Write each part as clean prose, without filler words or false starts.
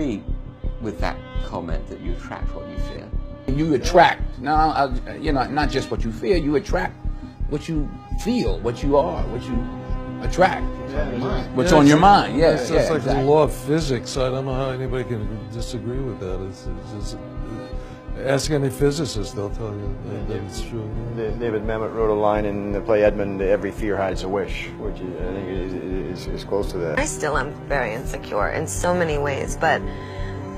agree with that comment that you attract what you fear? You attract, you know, not just what you fear, you attract what you feel, what you are, what you attract. What's on your mind, yeah. It's like exactly. the law of physics. I don't know how anybody can disagree with that. It's just, ask any physicist, they'll tell you that it's true. David Mamet wrote a line in the play Edmund, "Every fear hides a wish," which I think is close to that. I still am very insecure in so many ways, but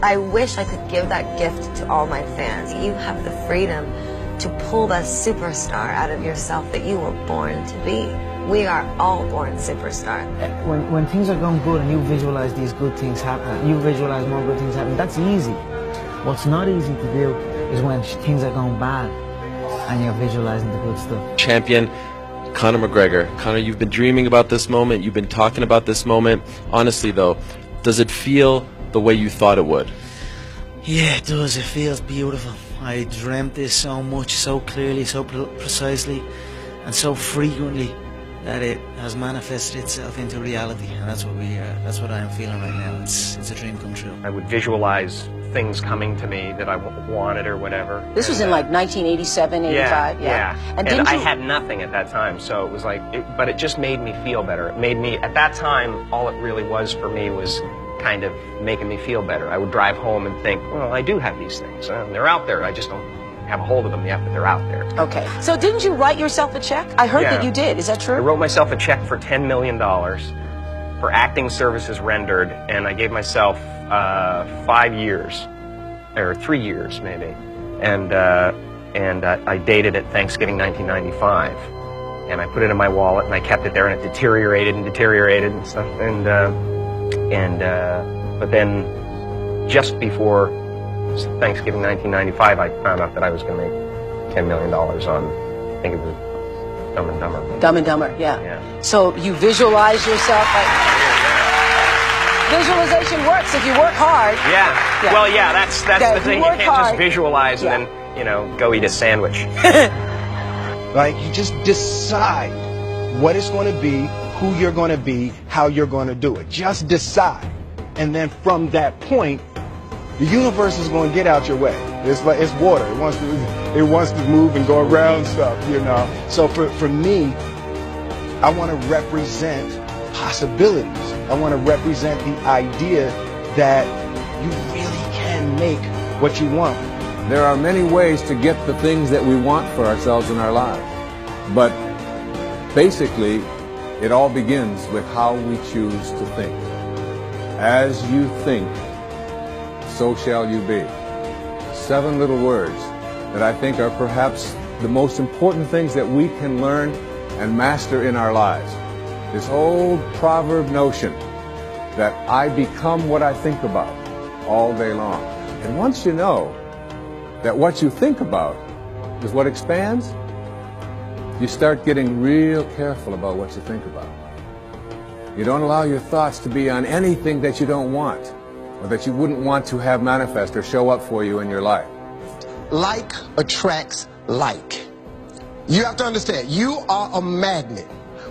I wish I could give that gift to all my fans. You have the freedom to pull that superstar out of yourself that you were born to be. We are all born superstars. When things are going good and you visualize these good things happening, you visualize more good things happening, that's easy. What's not easy to do is when things are going bad and you're visualizing the good stuff. Champion Conor McGregor. Conor, you've been dreaming about this moment. You've been talking about this moment. Honestly, though, does it feel the way you thought it would? Yeah, it does. It feels beautiful. I dreamt this so much, so clearly, so precisely, and so frequently that it has manifested itself into reality, and that's what I am feeling right now. It's a dream come true. I would visualize things coming to me that I wanted or whatever. This was in like 1987, 85? Yeah. And I had nothing at that time, so it was like, but it just made me feel better. It made me, at that time, all it really was for me was kind of making me feel better. I would drive home and think, well, I do have these things. They're out there. I just don't have a hold of them yet, but they're out there. Okay. So didn't you write yourself a check? I heard that you did. Is that true? I wrote myself a check for $10 million for acting services rendered, and I gave myself 5 years, or 3 years maybe, and I dated it Thanksgiving 1995, and I put it in my wallet and I kept it there, and it deteriorated and stuff, but then just before Thanksgiving 1995, I found out that I was going to make $10 million on, I think it was Dumb and Dumber. Dumb and Dumber, yeah. So you visualize yourself like... Visualization works if you work hard. Yeah. Well, yeah, that's the thing. You can't just visualize and then, you know, go eat a sandwich. Like, you just decide what it's going to be, who you're going to be, how you're going to do it. Just decide. And then from that point, the universe is going to get out your way. It's like, it's water. It wants to move and go around stuff, you know. So for me, I want to represent possibilities. I want to represent the idea that you really can make what you want. There are many ways to get the things that we want for ourselves in our lives. But basically, it all begins with how we choose to think. As you think, so shall you be. 7 little words that I think are perhaps the most important things that we can learn and master in our lives. This old proverb notion that I become what I think about all day long. And once you know that what you think about is what expands, you start getting real careful about what you think about. You don't allow your thoughts to be on anything that you don't want, or that you wouldn't want to have manifest or show up for you in your life. Like attracts like. You have to understand, you are a magnet.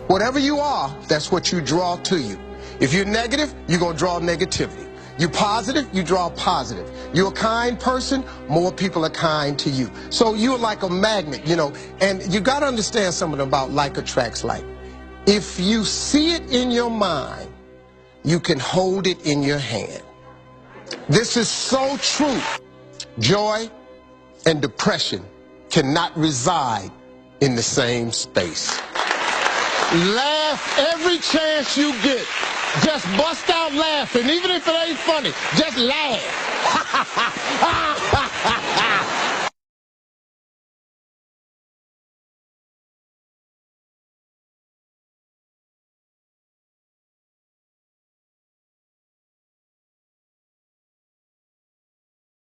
Whatever you are, that's what you draw to you. If you're negative, you're going to draw negativity. You're positive, you draw positive. You're a kind person, more people are kind to you. So you're like a magnet, you know, and you got to understand something about like attracts like. If you see it in your mind, you can hold it in your hand. This is so true. Joy and depression cannot reside in the same space. Laugh every chance you get. Just bust out laughing, even if it ain't funny. Just laugh.